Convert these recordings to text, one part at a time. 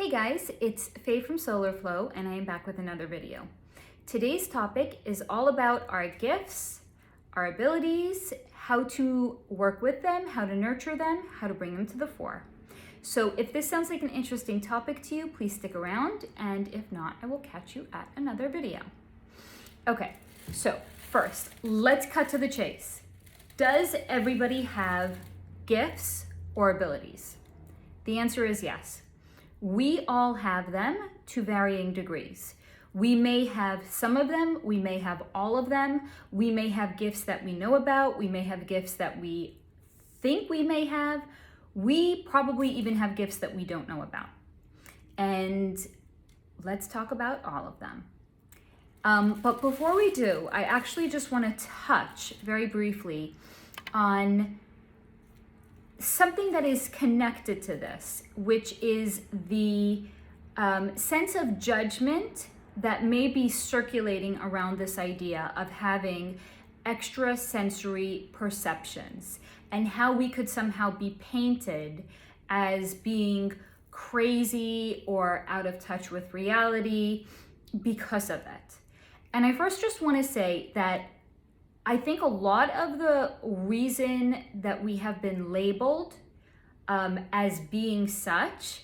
Hey guys, it's Faye from Solar Flow and I am back with another video. Today's topic is all about our gifts, our abilities, how to work with them, how to nurture them, how to bring them to the fore. So if this sounds like an interesting topic to you, please stick around, and if not, I will catch you at another video. Okay, so first, let's cut to the chase. Does everybody have gifts or abilities? The answer is yes. We all have them to varying degrees. We may have some of them, we may have all of them, we may have gifts that we know about, we may have gifts that we think we may have, we probably even have gifts that we don't know about. And let's talk about all of them. But before we do, I actually just want to touch very briefly on something that is connected to this, which is the sense of judgment that may be circulating around this idea of having extrasensory perceptions and how we could somehow be painted as being crazy or out of touch with reality because of it. And I first just want to say that I think a lot of the reason that we have been labeled as being such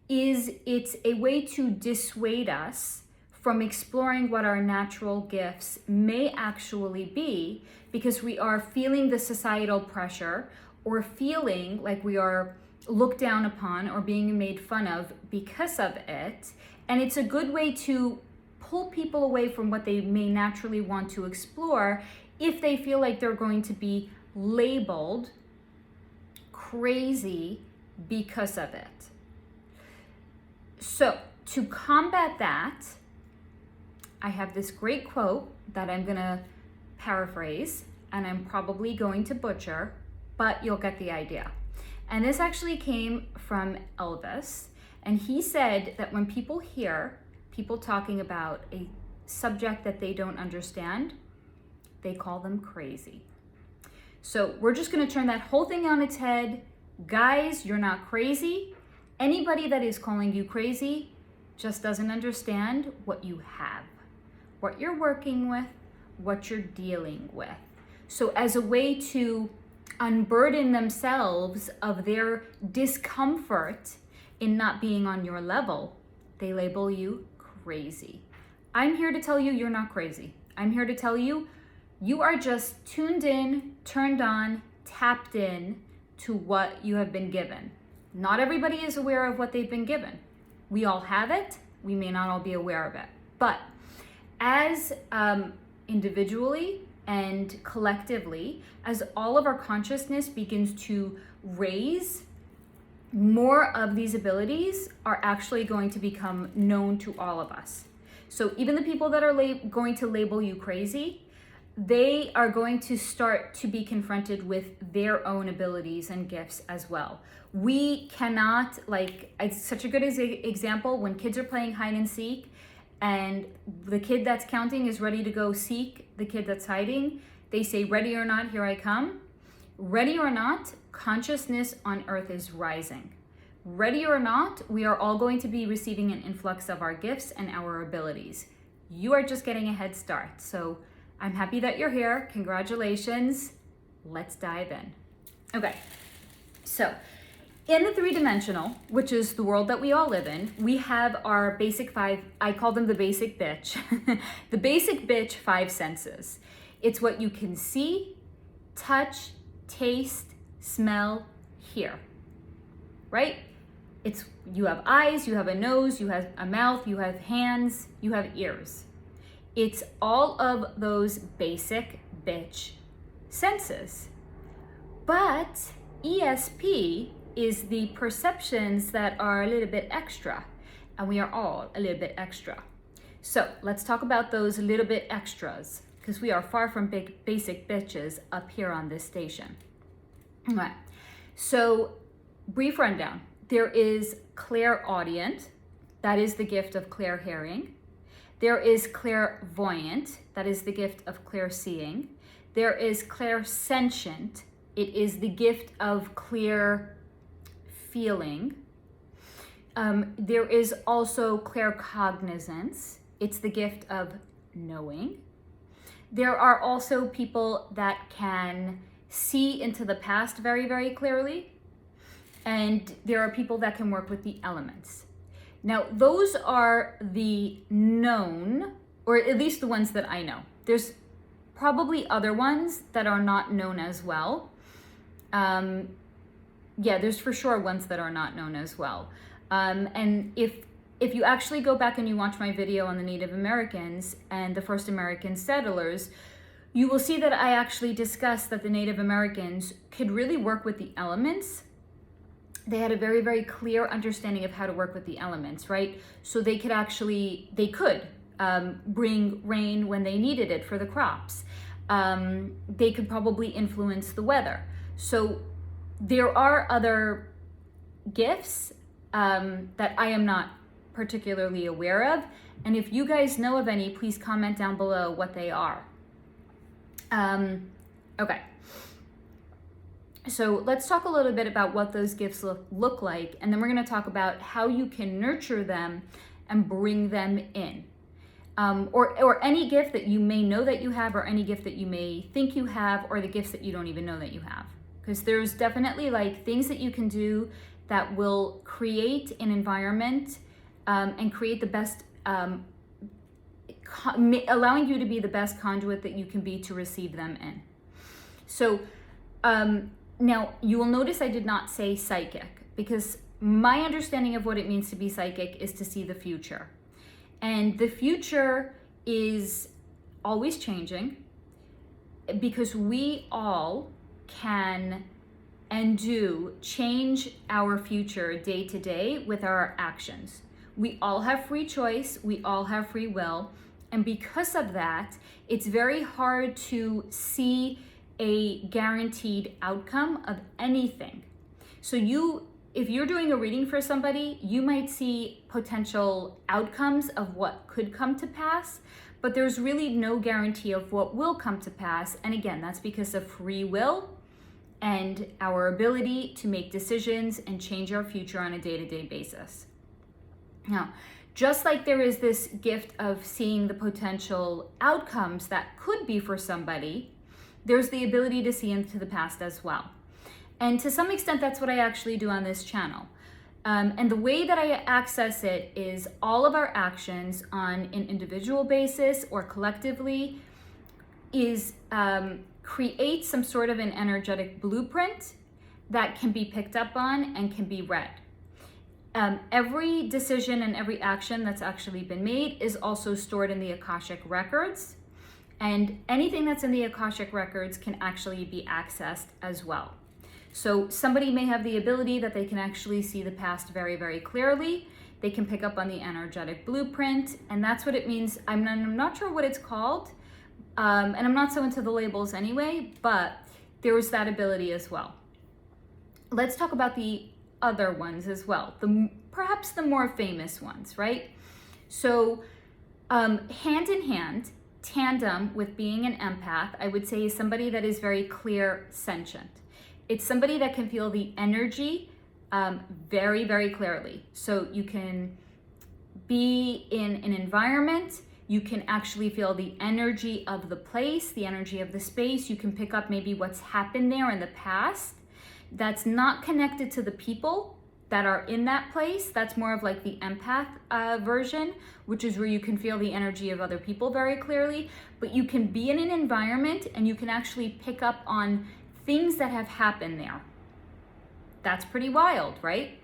is it's a way to dissuade us from exploring what our natural gifts may actually be, because we are feeling the societal pressure or feeling like we are looked down upon or being made fun of because of it. And it's a good way to pull people away from what they may naturally want to explore if they feel like they're going to be labeled crazy because of it. So to combat that, I have this great quote that I'm gonna paraphrase, and I'm probably going to butcher, but you'll get the idea. And this actually came from Elvis, and he said that when people hear people talking about a subject that they don't understand, they call them crazy. So we're just gonna turn that whole thing on its head. Guys, you're not crazy. Anybody that is calling you crazy just doesn't understand what you have, what you're working with, what you're dealing with. So as a way to unburden themselves of their discomfort in not being on your level, they label you crazy. I'm here to tell you you're not crazy. I'm here to tell you you are just tuned in, turned on, tapped in to what you have been given. Not everybody is aware of what they've been given. We all have it. We may not all be aware of it. But as individually and collectively, as all of our consciousness begins to raise, more of these abilities are actually going to become known to all of us. So even the people that are going to label you crazy, they are going to start to be confronted with their own abilities and gifts as well. We cannot, it's such a good example when kids are playing hide and seek and the kid that's counting is ready to go seek the kid that's hiding. They say, ready or not, here I come. Ready or not, consciousness on earth is rising. Ready or not, we are all going to be receiving an influx of our gifts and our abilities. You are just getting a head start. So I'm happy that you're here. Congratulations. Let's dive in. Okay, so in the three-dimensional, which is the world that we all live in, we have our basic five, I call them the basic bitch, the basic bitch 5 senses. It's what you can see, touch, taste, smell, hear, right? It's, you have eyes, you have a nose, you have a mouth, you have hands, you have ears. It's all of those basic bitch senses. But ESP is the perceptions that are a little bit extra, and we are all a little bit extra. So let's talk about those little bit extras, because we are far from basic bitches up here on this station. All right, so brief rundown. There is clairaudient, that is the gift of clear hearing. There is clairvoyant, that is the gift of clear seeing. There is clairsentient, it is the gift of clear feeling. There is also claircognizance. It's the gift of knowing. There are also people that can see into the past very, very clearly. And there are people that can work with the elements. Now, those are the known, or at least the ones that I know. There's probably other ones that are not known as well. Yeah, there's for sure ones that are not known as well. And if you actually go back and you watch my video on the Native Americans and the first American settlers, you will see that I actually discussed that the Native Americans could really work with the elements. They had a very, very clear understanding of how to work with the elements, right? So they could bring rain when they needed it for the crops. They could probably influence the weather. So there are other gifts that I am not particularly aware of. And if you guys know of any, please comment down below what they are. Okay. So let's talk a little bit about what those gifts look like, and then we're going to talk about how you can nurture them and bring them in. Or any gift that you may know that you have, or any gift that you may think you have, or the gifts that you don't even know that you have. Because there's definitely like things that you can do that will create an environment and create the best, allowing you to be the best conduit that you can be to receive them in. So, now, you will notice I did not say psychic, because my understanding of what it means to be psychic is to see the future. And the future is always changing, because we all can and do change our future day to day with our actions. We all have free choice, we all have free will, and because of that, it's very hard to see a guaranteed outcome of anything. So if you're doing a reading for somebody, you might see potential outcomes of what could come to pass, but there's really no guarantee of what will come to pass. And again, that's because of free will and our ability to make decisions and change our future on a day-to-day basis. Now, just like there is this gift of seeing the potential outcomes that could be for somebody, there's the ability to see into the past as well. And to some extent, that's what I actually do on this channel. And the way that I access it is all of our actions on an individual basis or collectively is create some sort of an energetic blueprint that can be picked up on and can be read. Every decision and every action that's actually been made is also stored in the Akashic records. And anything that's in the Akashic records can actually be accessed as well. So somebody may have the ability that they can actually see the past very, very clearly. They can pick up on the energetic blueprint, and that's what it means. I'm not sure what it's called, and I'm not so into the labels anyway, but there is that ability as well. Let's talk about the other ones as well, perhaps the more famous ones, right? So hand in hand, tandem with being an empath, I would say is somebody that is very clear sentient. It's somebody that can feel the energy very, very clearly. So you can be in an environment, you can actually feel the energy of the place, the energy of the space. You can pick up maybe what's happened there in the past that's not connected to the people that are in that place. That's more of like the empath version, which is where you can feel the energy of other people very clearly. But you can be in an environment and you can actually pick up on things that have happened there. That's pretty wild, right?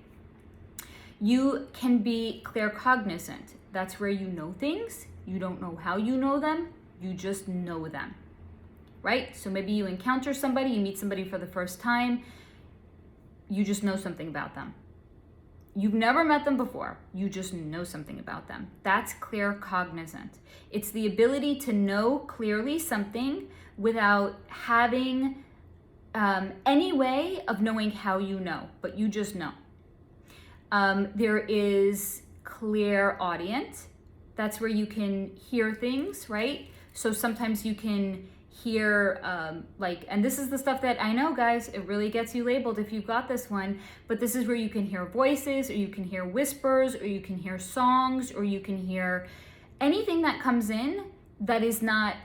You can be claircognizant. That's where you know things. You don't know how you know them. You just know them, right? So maybe you encounter somebody, you meet somebody for the first time. You just know something about them. You've never met them before. You just know something about them. That's claircognizant. It's the ability to know clearly something without having any way of knowing how you know, but you just know. There is clairaudient. That's where you can hear things, right? So sometimes you can hear and this is the stuff that I know, guys, it really gets you labeled if you've got this one, but this is where you can hear voices, or you can hear whispers, or you can hear songs, or you can hear anything that comes in that is not,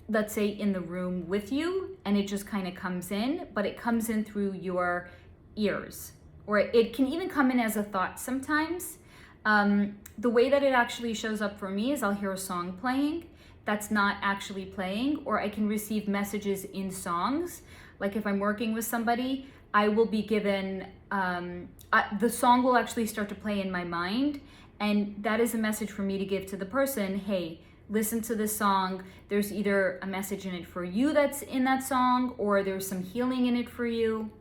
let's say, in the room with you, and it just kind of comes in, but it comes in through your ears, or it can even come in as a thought sometimes. The way that it actually shows up for me is I'll hear a song playing that's not actually playing, or I can receive messages in songs. Like if I'm working with somebody, I will be given, the song will actually start to play in my mind, and that is a message for me to give to the person. Hey, listen to this song. There's either a message in it for you that's in that song, or there's some healing in it for you.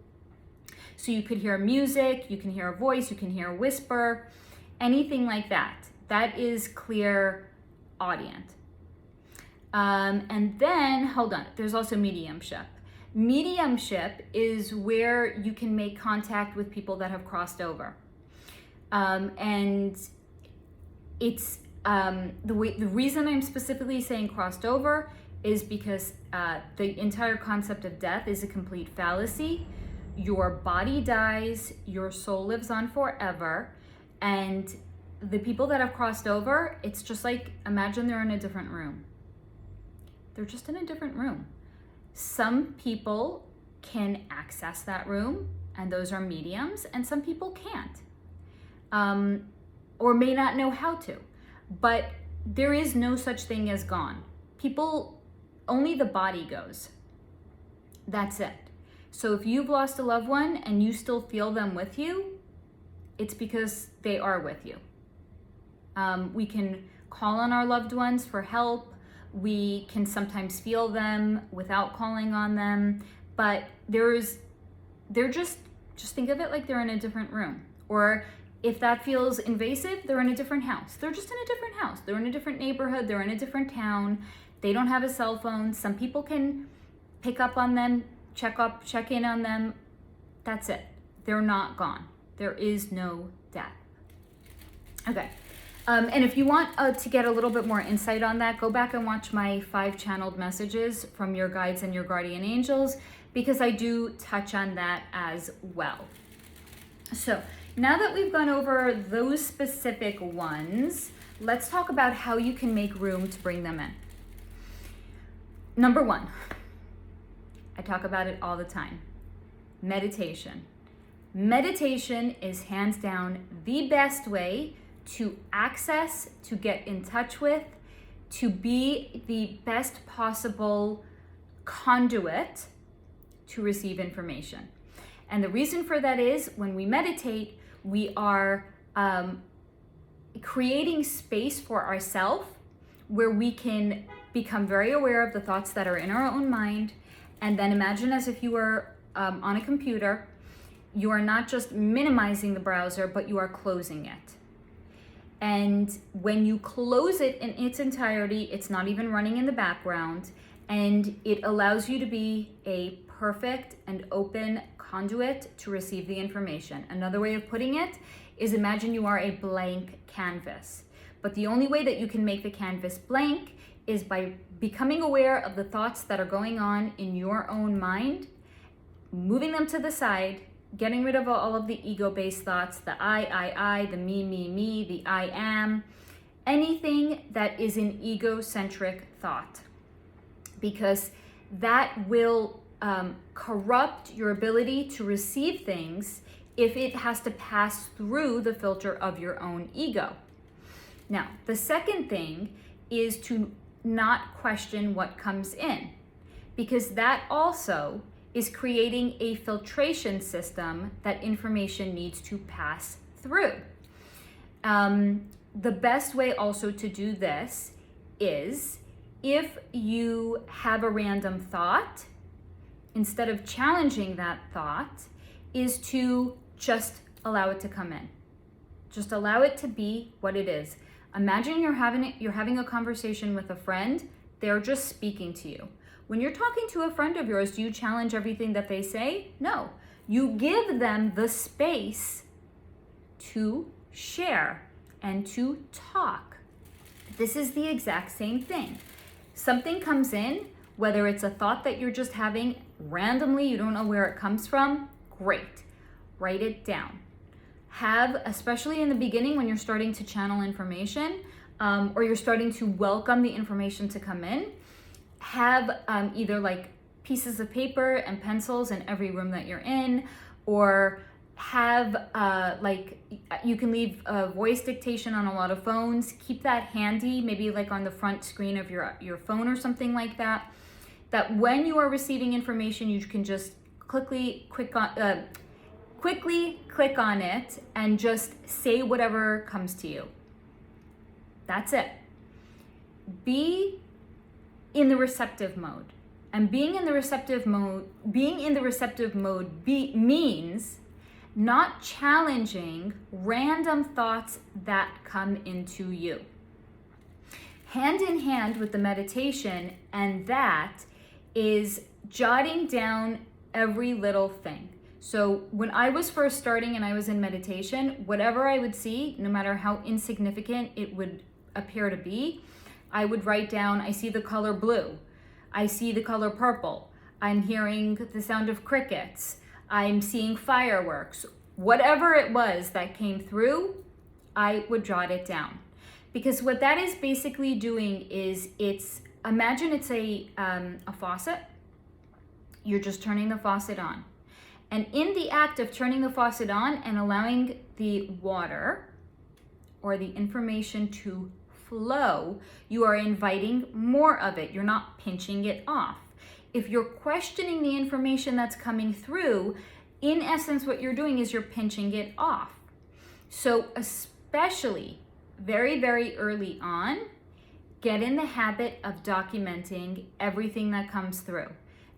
So you could hear music, you can hear a voice, you can hear a whisper, anything like that. That is clairaudient. And then, hold on, there's also mediumship. Mediumship is where you can make contact with people that have crossed over. And it's the reason I'm specifically saying crossed over is because the entire concept of death is a complete fallacy. Your body dies, your soul lives on forever, and the people that have crossed over, it's just like, imagine they're in a different room. They're just in a different room. Some people can access that room, and those are mediums, and some people can't, or may not know how to. But there is no such thing as gone. People, only the body goes. That's it. So if you've lost a loved one and you still feel them with you, it's because they are with you. We can call on our loved ones for help. We can sometimes feel them without calling on them, but they're just think of it like they're in a different room. Or if that feels invasive, they're in a different house. They're just in a different house. They're in a different neighborhood. They're in a different town. They don't have a cell phone. Some people can pick up on them, check in on them. That's it. They're not gone. There is no death. Okay. And if you want to get a little bit more insight on that, go back and watch my 5 channeled messages from your guides and your guardian angels, because I do touch on that as well. So now that we've gone over those specific ones, let's talk about how you can make room to bring them in. Number 1, I talk about it all the time, meditation. Meditation is hands down the best way to access, to get in touch with, to be the best possible conduit to receive information. And the reason for that is when we meditate, we are creating space for ourselves where we can become very aware of the thoughts that are in our own mind. And then imagine as if you were on a computer, you are not just minimizing the browser, but you are closing it. And when you close it in its entirety, it's not even running in the background, and it allows you to be a perfect and open conduit to receive the information. Another way of putting it is, imagine you are a blank canvas. But the only way that you can make the canvas blank is by becoming aware of the thoughts that are going on in your own mind, moving them to the side, getting rid of all of the ego-based thoughts, the I, the me, the I am, anything that is an egocentric thought, because that will corrupt your ability to receive things if it has to pass through the filter of your own ego. Now, the second thing is to not question what comes in, because that also is creating a filtration system that information needs to pass through. The best way also to do this is, if you have a random thought, instead of challenging that thought, is to just allow it to come in. Just allow it to be what it is. Imagine you're having a conversation with a friend. They're just speaking to you. When you're talking to a friend of yours, do you challenge everything that they say? No. You give them the space to share and to talk. This is the exact same thing. Something comes in, Whether it's a thought that you're just having randomly, you don't know where it comes from, great. Write it down. Have, especially in the beginning when you're starting to channel information, or you're starting to welcome the information to come in, have either like pieces of paper and pencils in every room that you're in, or have like, you can leave a voice dictation on a lot of phones. Keep that handy, maybe like on the front screen of your phone or something like that, that when you are receiving information, you can just quickly click on it and just say whatever comes to you. That's it. Be in the receptive mode. And being in the receptive mode means not challenging random thoughts that come into you. Hand in hand with the meditation, and that is jotting down every little thing. So when I was first starting and I was in meditation, whatever I would see, no matter how insignificant it would appear to be, I would write down, I see the color blue. I see the color purple. I'm hearing the sound of crickets. I'm seeing fireworks. Whatever it was that came through, I would jot it down. Because what that is basically doing is imagine it's a faucet. You're just turning the faucet on. And in the act of turning the faucet on and allowing the water or the information to flow, you are inviting more of it. You're not pinching it off. If you're questioning the information that's coming through, in essence, what you're doing is you're pinching it off. So especially very, very early on, get in the habit of documenting everything that comes through.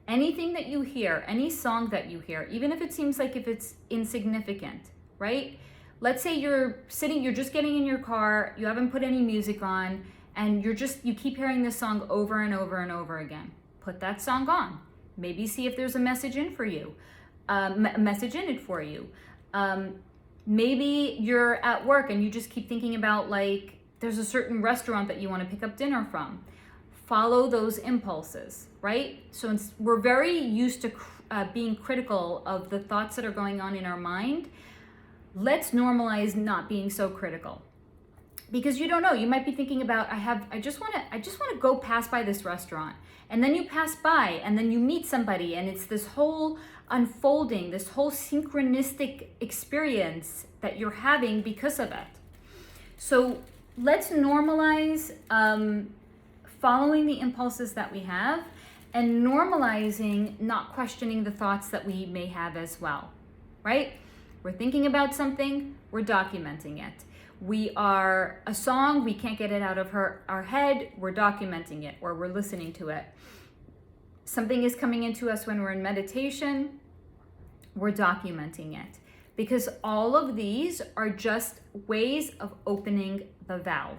Anything that you hear, any song that you hear, even if it seems like if it's insignificant, right? Let's say you're just getting in your car, you haven't put any music on, and you keep hearing this song over and over and over again. Put that song on. Maybe see if there's a message in for you, message in it for you. Maybe you're at work and you just keep thinking about, like, there's a certain restaurant that you want to pick up dinner from. Follow those impulses, right? So we're very used to being critical of the thoughts that are going on in our mind. Let's normalize not being so critical, because you don't know. You might be thinking about, I just want to go pass by this restaurant, and then you pass by, and then you meet somebody, and it's this whole unfolding, this whole synchronistic experience that you're having because of it. So let's normalize following the impulses that we have, and normalizing not questioning the thoughts that we may have as well, right? We're thinking about something, we're documenting it. We are a song, we can't get it out of our head, we're documenting it, or we're listening to it. Something is coming into us when we're in meditation, we're documenting it. Because all of these are just ways of opening the valve.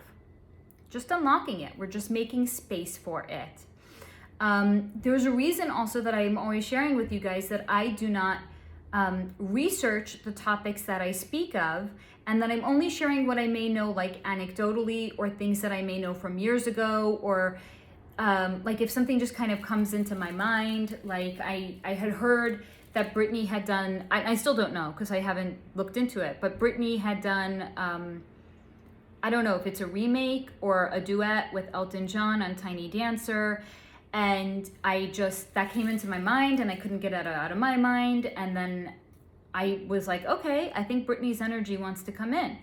Just unlocking it. We're just making space for it. There's a reason also that I'm always sharing with you guys that I do not research the topics that I speak of, and that I'm only sharing what I may know, like anecdotally, or things that I may know from years ago, or like if something just kind of comes into my mind. Like I had heard that Britney had done, I still don't know because I haven't looked into it, but Britney had done, I don't know if it's a remake or a duet with Elton John on Tiny Dancer. And that came into my mind and I couldn't get it out of my mind. And then I was like, okay, I think Britney's energy wants to come in.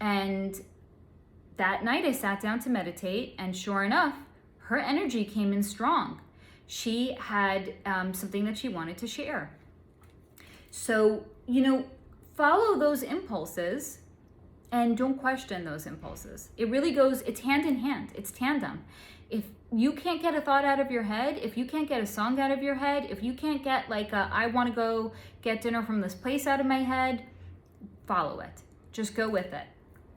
And that night I sat down to meditate, and sure enough, her energy came in strong. She had something that she wanted to share. So, follow those impulses and don't question those impulses. It really goes, it's hand in hand, it's tandem. If you can't get a thought out of your head, if you can't get a song out of your head, if you can't get I want to go get dinner from this place out of my head, follow it. Just go with it.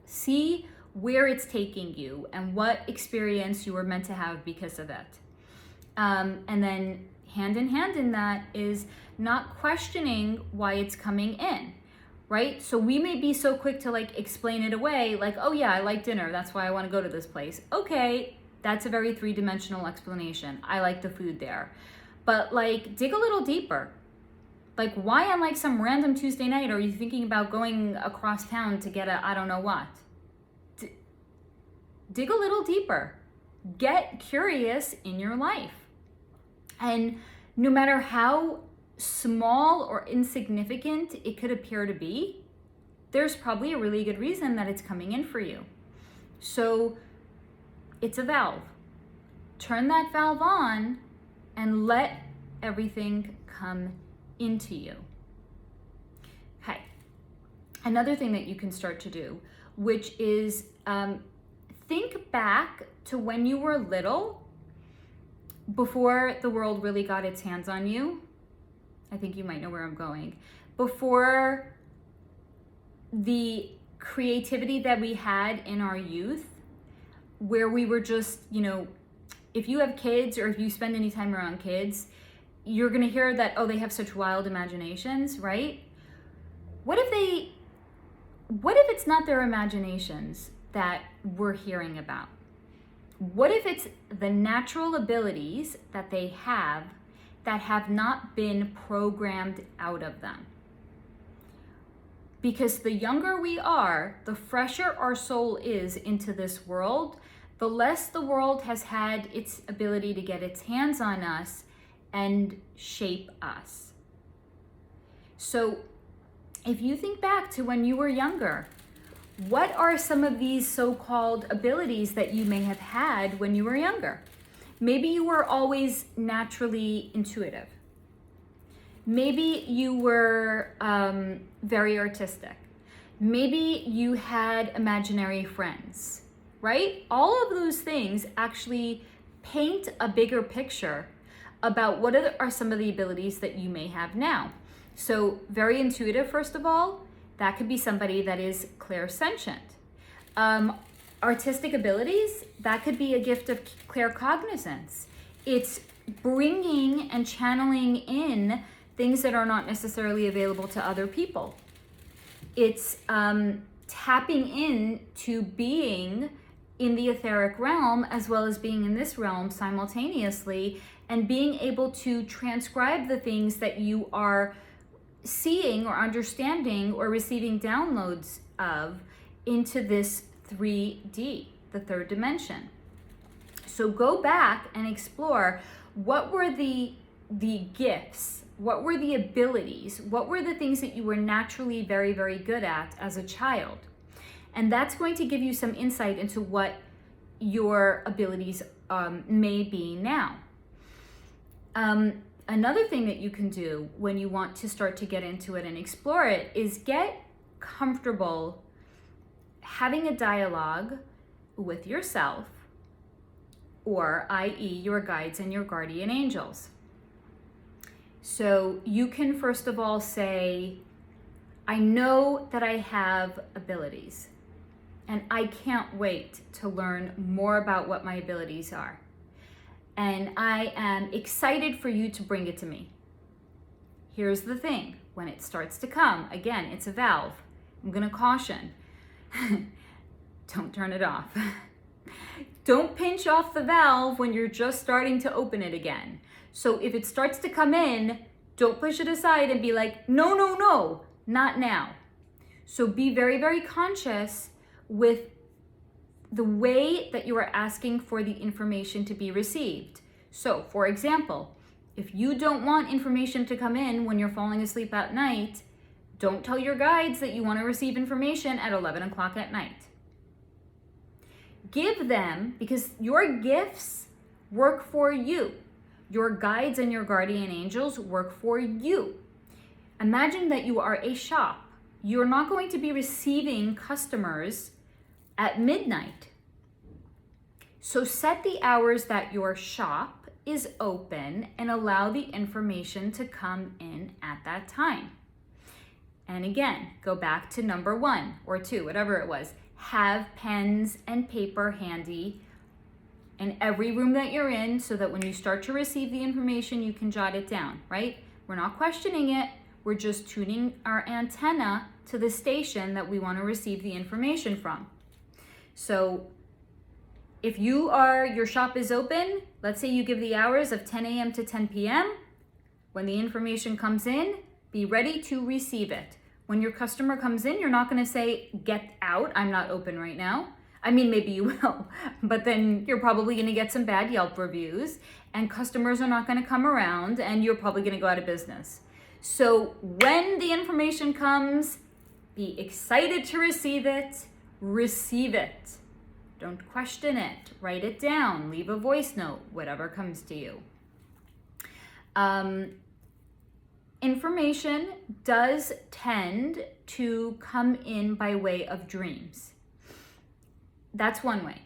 See where it's taking you and what experience you were meant to have because of it. And then hand in hand in that is not questioning why it's coming in, right? So we may be so quick to explain it away, like, oh yeah, I like dinner, that's why I want to go to this place. Okay, That's a very three-dimensional explanation. I like the food there. But like, dig a little deeper. Like, why on like some random Tuesday night are you thinking about going across town to get a I don't know what? Dig a little deeper. Get curious in your life. And no matter how small or insignificant it could appear to be, there's probably a really good reason that it's coming in for you. So it's a valve. Turn that valve on and let everything come into you. Okay. Another thing that you can start to do, which is think back to when you were little, before the world really got its hands on you. I think you might know where I'm going. Before the creativity that we had in our youth, where we were just, you know, if you have kids or if you spend any time around kids, you're gonna hear that, oh, they have such wild imaginations, right? What if it's not their imaginations that we're hearing about? What if it's the natural abilities that they have that have not been programmed out of them? Because the younger we are, the fresher our soul is into this world, the less the world has had its ability to get its hands on us and shape us. So if you think back to when you were younger, what are some of these so-called abilities that you may have had when you were younger? Maybe you were always naturally intuitive. Maybe you were very artistic. Maybe you had imaginary friends, right? All of those things actually paint a bigger picture about what are some of the abilities that you may have now. So very intuitive, first of all, that could be somebody that is clairsentient. Artistic abilities, that could be a gift of claircognizance. It's bringing and channeling in things that are not necessarily available to other people. It's tapping in to being in the etheric realm as well as being in this realm simultaneously, and being able to transcribe the things that you are seeing or understanding or receiving downloads of into this 3D, the third dimension. So go back and explore, what were the gifts, what were the abilities, what were the things that you were naturally very, very good at as a child? And that's going to give you some insight into what your abilities may be now. Another thing that you can do when you want to start to get into it and explore it is get comfortable having a dialogue with yourself, or i.e. your guides and your guardian angels. So you can first of all say, I know that I have abilities, and I can't wait to learn more about what my abilities are. And I am excited for you to bring it to me. Here's the thing, when it starts to come, again, it's a valve. I'm gonna caution, don't turn it off. Don't pinch off the valve when you're just starting to open it again. So if it starts to come in, don't push it aside and be like, no, no, no, not now. So be very, very conscious with the way that you are asking for the information to be received. So, for example, if you don't want information to come in when you're falling asleep at night, don't tell your guides that you want to receive information at 11 o'clock at night. Give them, because your gifts work for you. Your guides and your guardian angels work for you. Imagine that you are a shop. You're not going to be receiving customers at midnight. So set the hours that your shop is open and allow the information to come in at that time. And again, go back to number 1 or 2, whatever it was. Have pens and paper handy in every room that you're in so that when you start to receive the information, you can jot it down, right? We're not questioning it. We're just tuning our antenna to the station that we want to receive the information from. So If your shop is open, let's say you give the hours of 10 a.m. to 10 p.m. When the information comes in, be ready to receive it. When your customer comes in, you're not going to say, get out, I'm not open right now. I mean, maybe you will, but then you're probably going to get some bad Yelp reviews and customers are not going to come around and you're probably going to go out of business. So when the information comes, be excited to receive it, receive it. Don't question it, write it down, leave a voice note, whatever comes to you. Information does tend to come in by way of dreams. That's one way.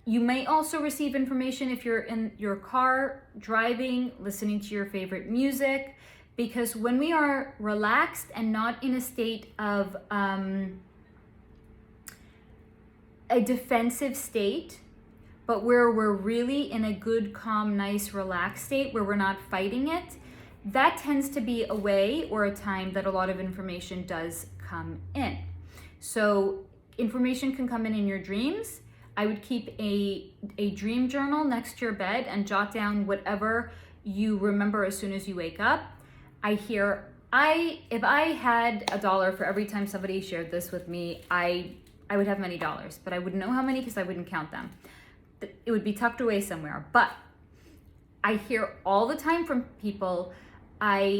You may also receive information if you're in your car, driving, listening to your favorite music, because when we are relaxed and not in a state of a defensive state, but where we're really in a good, calm, nice, relaxed state where we're not fighting it, that tends to be a way or a time that a lot of information does come in. So information can come in your dreams. I would keep a dream journal next to your bed and jot down whatever you remember as soon as you wake up. If I had $1 for every time somebody shared this with me, I would have many dollars, but I wouldn't know how many because I wouldn't count them. It would be tucked away somewhere. But I hear all the time from people, what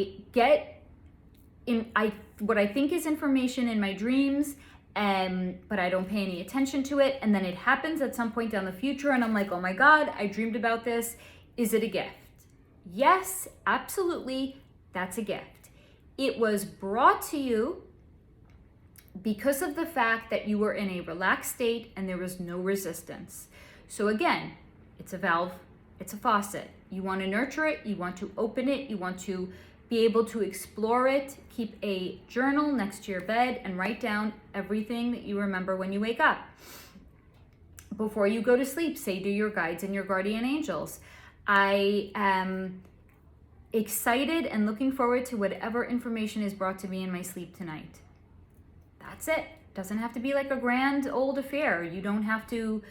I think is information in my dreams, but I don't pay any attention to it. And then it happens at some point down the future. And I'm like, oh my God, I dreamed about this. Is it a gift? Yes, absolutely. That's a gift. It was brought to you because of the fact that you were in a relaxed state and there was no resistance. So again, it's a valve, it's a faucet. You want to nurture it, you want to open it, you want to be able to explore it. Keep a journal next to your bed and write down everything that you remember when you wake up. Before you go to sleep, say to your guides and your guardian angels, I am excited and looking forward to whatever information is brought to me in my sleep tonight. That's it. Doesn't have to be like a grand old affair. You don't have to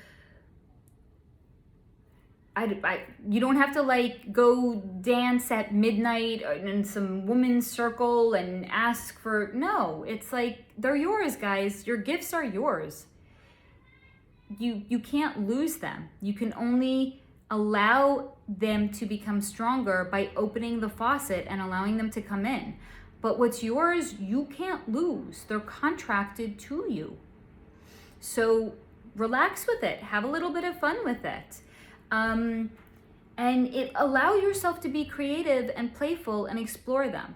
you don't have to like go dance at midnight in some woman's circle and ask for, no, it's like, they're yours, guys. Your gifts are yours. You can't lose them. You can only allow them to become stronger by opening the faucet and allowing them to come in. But what's yours, you can't lose. They're contracted to you. So relax with it. Have a little bit of fun with it. And allow yourself to be creative and playful and explore them.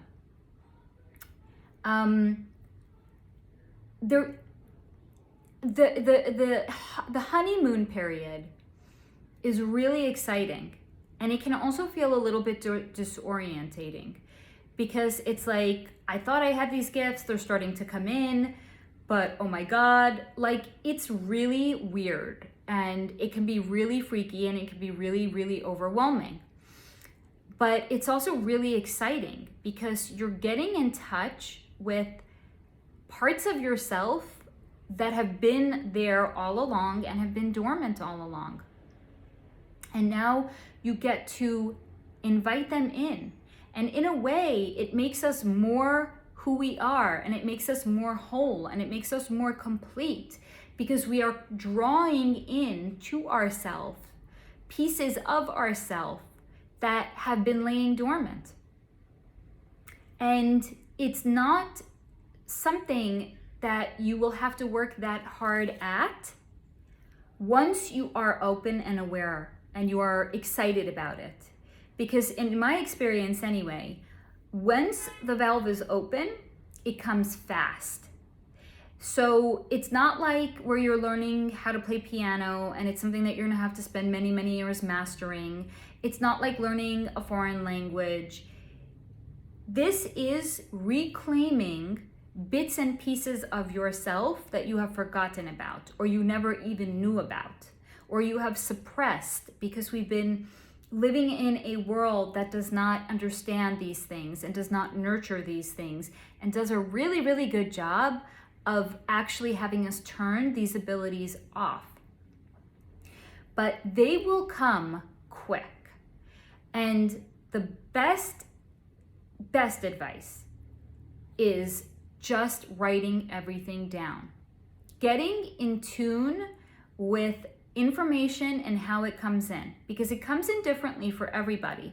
The honeymoon period is really exciting, and it can also feel a little bit disorientating, because it's like, I thought I had these gifts, they're starting to come in, but oh my God, like, it's really weird. And it can be really freaky and it can be really, really overwhelming. But it's also really exciting because you're getting in touch with parts of yourself that have been there all along and have been dormant all along. And now you get to invite them in. And in a way, it makes us more who we are, and it makes us more whole, and it makes us more complete, because we are drawing in to ourselves pieces of ourselves that have been laying dormant. And it's not something that you will have to work that hard at once you are open and aware and you are excited about it. Because in my experience anyway, once the valve is open, it comes fast. So it's not like where you're learning how to play piano and it's something that you're gonna have to spend many, many years mastering. It's not like learning a foreign language. This is reclaiming bits and pieces of yourself that you have forgotten about, or you never even knew about, or you have suppressed because we've been living in a world that does not understand these things and does not nurture these things and does a really, really good job of actually having us turn these abilities off. but they will come quick. And the best advice is just writing everything down. Getting in tune with information and how it comes in, because it comes in differently for everybody.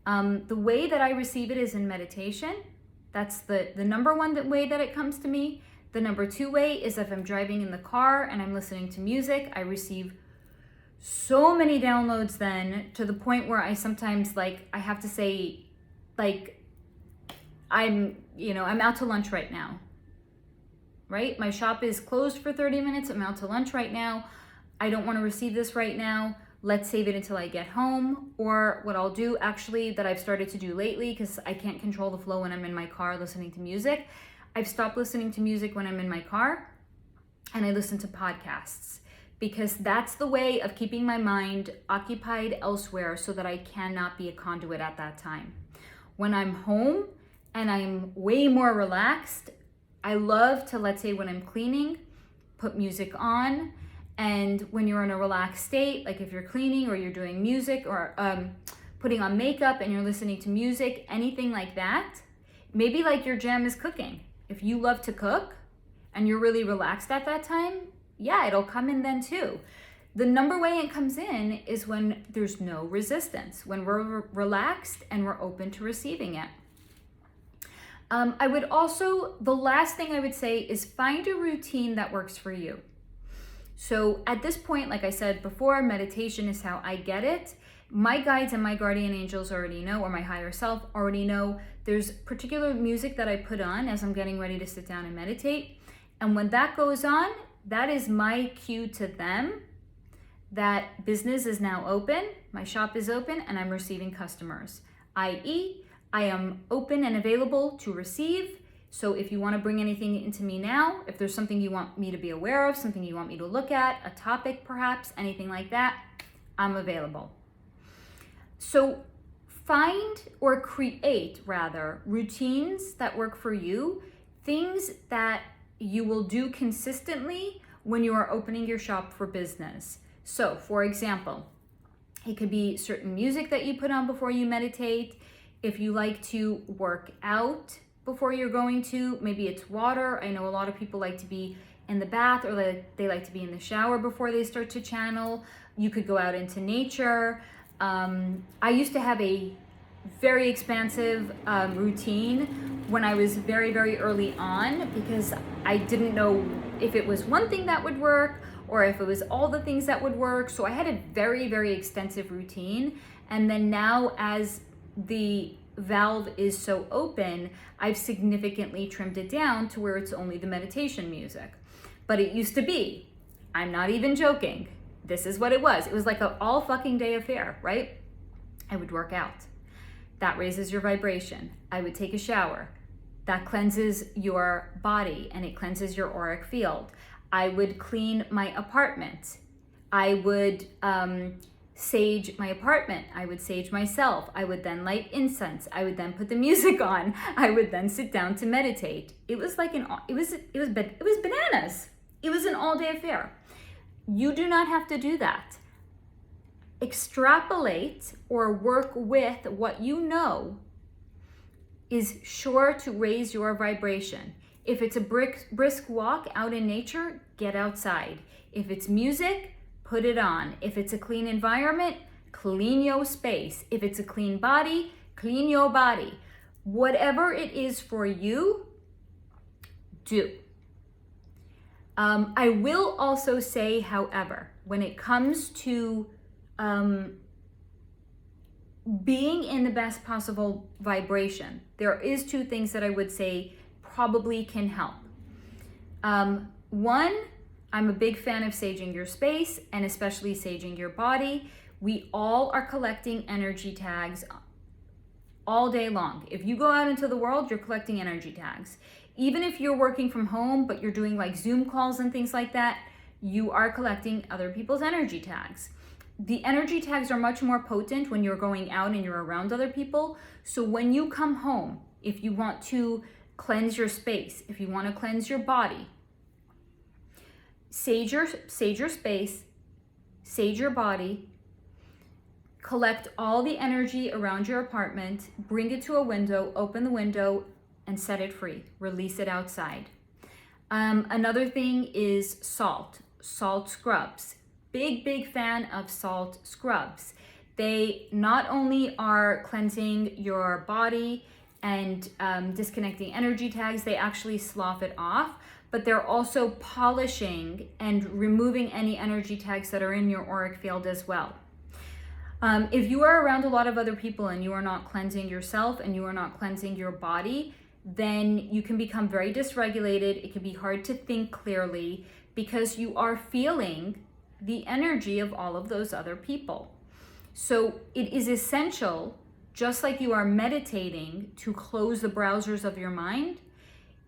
The way that I receive it is in meditation. That's the number one way that it comes to me. The number two way is if I'm driving in the car and I'm listening to music. I receive so many downloads then, to the point where I sometimes I have to say, I'm out to lunch right now, right? My shop is closed for 30 minutes. I'm out to lunch right now. I don't want to receive this right now. Let's save it until I get home. Or what I'll do, actually, that I've started to do lately, because I can't control the flow when I'm in my car listening to music. I've stopped listening to music when I'm in my car, and I listen to podcasts, because that's the way of keeping my mind occupied elsewhere so that I cannot be a conduit at that time. When I'm home and I'm way more relaxed, I love to, let's say when I'm cleaning, put music on. And when you're in a relaxed state, like if you're cleaning or you're doing music or putting on makeup and you're listening to music, anything like that, maybe like your jam is cooking. If you love to cook and you're really relaxed at that time, yeah, it'll come in then too. The number way it comes in is when there's no resistance, when we're relaxed and we're open to receiving it. I would also, the last thing I would say is find a routine that works for you. So at this point, like I said before, meditation is how I get it. My guides and my guardian angels already know, or my higher self already know, there's particular music that I put on as I'm getting ready to sit down and meditate. And when that goes on, that is my cue to them that business is now open, my shop is open, and I'm receiving customers, i.e., I am open and available to receive. So if you want to bring anything into me now, if there's something you want me to be aware of, something you want me to look at, a topic perhaps, anything like that, I'm available. So find, or create rather, routines that work for you, things that you will do consistently when you are opening your shop for business. So for example, it could be certain music that you put on before you meditate. If you like to work out before you're going to, maybe it's water. I know a lot of people like to be in the bath, or they like to be in the shower before they start to channel. You could go out into nature. I used to have a very expansive routine when I was very, very early on, because I didn't know if it was one thing that would work or if it was all the things that would work. So I had a very, very extensive routine. And then now, as the valve is so open, I've significantly trimmed it down to where it's only the meditation music. But it used to be, I'm not even joking, this is what it was. It was like an all fucking day affair, right? I would work out. That raises your vibration. I would take a shower. That cleanses your body and it cleanses your auric field. I would clean my apartment. I would sage my apartment. I would sage myself. I would then light incense. I would then put the music on. I would then sit down to meditate. It was like it was bananas. It was an all-day affair. You do not have to do that. Extrapolate or work with what you know is sure to raise your vibration. If it's a brisk walk out in nature, get outside. If it's music, put it on. If it's a clean environment, clean your space. If it's a clean body, clean your body. Whatever it is for you, do. I will also say, however, when it comes to being in the best possible vibration, there is two things that I would say probably can help. One, I'm a big fan of saging your space, and especially saging your body. We all are collecting energy tags all day long. If you go out into the world, you're collecting energy tags. Even if you're working from home, but you're doing like Zoom calls and things like that, you are collecting other people's energy tags. The energy tags are much more potent when you're going out and you're around other people. So when you come home, if you want to cleanse your space, if you want to cleanse your body, sage your space, sage your body, collect all the energy around your apartment, bring it to a window, open the window, and set it free. Release it outside. Another thing is salt scrubs. Big fan of salt scrubs. They not only are cleansing your body and disconnecting energy tags, they actually slough it off, but they're also polishing and removing any energy tags that are in your auric field as well. If you are around a lot of other people and you are not cleansing yourself and you are not cleansing your body, then you can become very dysregulated. It can be hard to think clearly because you are feeling the energy of all of those other people. So it is essential, just like you are meditating, to close the browsers of your mind.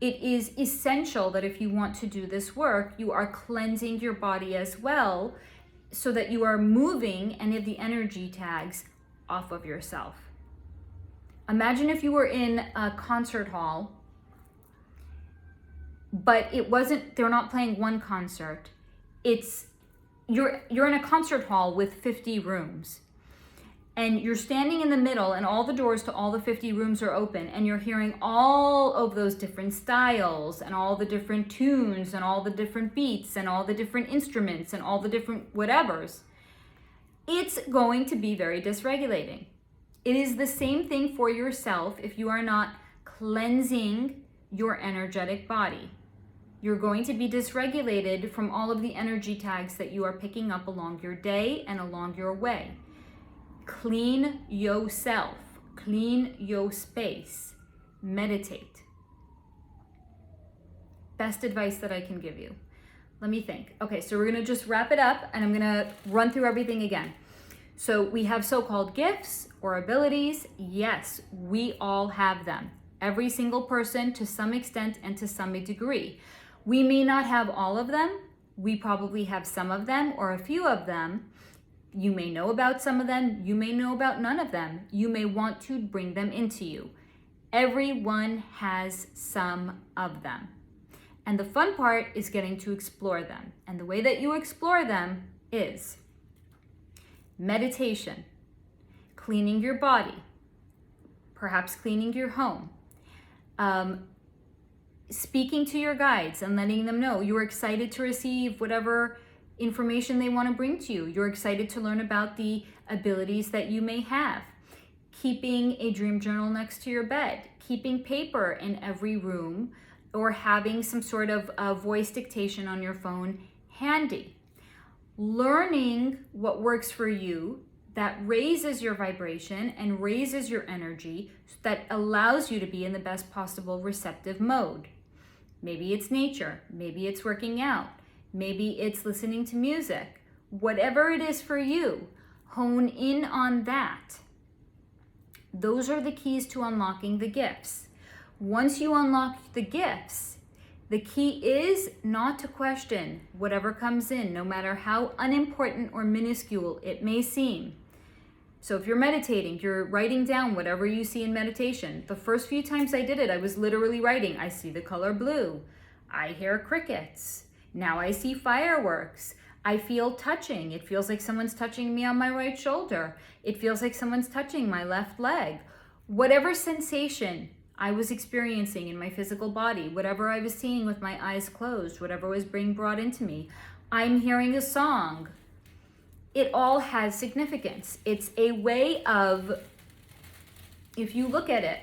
It is essential that if you want to do this work, you are cleansing your body as well, so that you are moving any of the energy tags off of yourself. Imagine if you were in a concert hall, but they're not playing one concert. You're in a concert hall with 50 rooms. And you're standing in the middle and all the doors to all the 50 rooms are open, and you're hearing all of those different styles and all the different tunes and all the different beats and all the different instruments and all the different whatevers. It's going to be very dysregulating. It is the same thing for yourself if you are not cleansing your energetic body. You're going to be dysregulated from all of the energy tags that you are picking up along your day and along your way. Clean yourself, clean your space, meditate. Best advice that I can give you. Let me think. Okay, so we're gonna just wrap it up and I'm gonna run through everything again. So we have so-called gifts or abilities. Yes, we all have them. Every single person to some extent and to some degree. We may not have all of them. We probably have some of them or a few of them. You may know about some of them. You may know about none of them. You may want to bring them into you. Everyone has some of them. And the fun part is getting to explore them. And the way that you explore them is meditation, cleaning your body, perhaps cleaning your home, speaking to your guides and letting them know you're excited to receive whatever information they want to bring to you. You're excited to learn about the abilities that you may have. Keeping a dream journal next to your bed, keeping paper in every room, or having some sort of voice dictation on your phone handy. Learning what works for you that raises your vibration and raises your energy, that allows you to be in the best possible receptive mode. Maybe it's nature, maybe it's working out, maybe it's listening to music. Whatever it is for you, hone in on that. Those are the keys to unlocking the gifts. Once you unlock the gifts, the key is not to question whatever comes in, no matter how unimportant or minuscule it may seem. So if you're meditating, you're writing down whatever you see in meditation. The first few times I did it, I was literally writing, I see the color blue. I hear crickets. Now I see fireworks. I feel touching. It feels like someone's touching me on my right shoulder. It feels like someone's touching my left leg. Whatever sensation I was experiencing in my physical body, whatever I was seeing with my eyes closed, whatever was being brought into me, I'm hearing a song. It all has significance. It's a way of, if you look at it,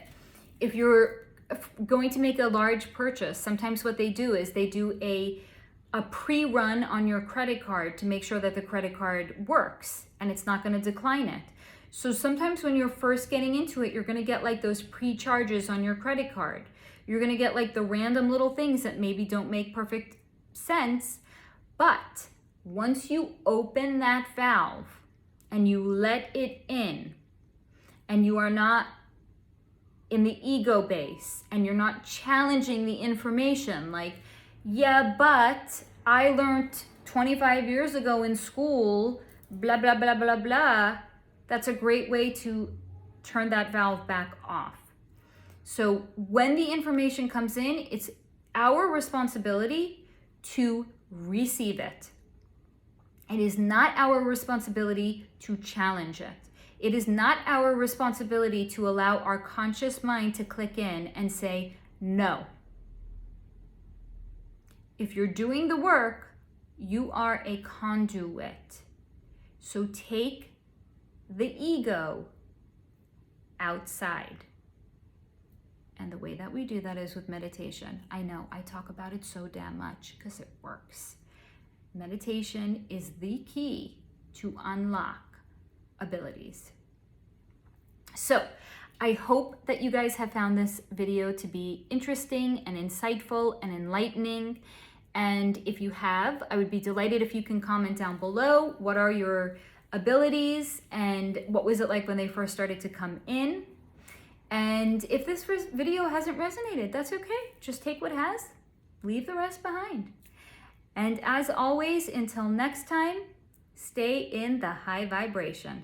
if you're going to make a large purchase, sometimes what they do is they do a pre-run on your credit card to make sure that the credit card works and it's not going to decline it. So sometimes when you're first getting into it, you're going to get like those pre-charges on your credit card. You're going to get like the random little things that maybe don't make perfect sense. But once you open that valve and you let it in, and you are not in the ego base and you're not challenging the information like, yeah, but I learned 25 years ago in school, blah, blah, blah, blah, blah. That's a great way to turn that valve back off. So when the information comes in, it's our responsibility to receive it. It is not our responsibility to challenge it. It is not our responsibility to allow our conscious mind to click in and say, no. If you're doing the work, you are a conduit. So take the ego outside. And the way that we do that is with meditation. I know I talk about it so damn much because it works. Meditation is the key to unlock abilities. So I hope that you guys have found this video to be interesting and insightful and enlightening. And if you have, I would be delighted if you can comment down below. What are your abilities and what was it like when they first started to come in? And if this video hasn't resonated, that's okay. Just take what has, leave the rest behind. And as always, until next time, stay in the high vibration.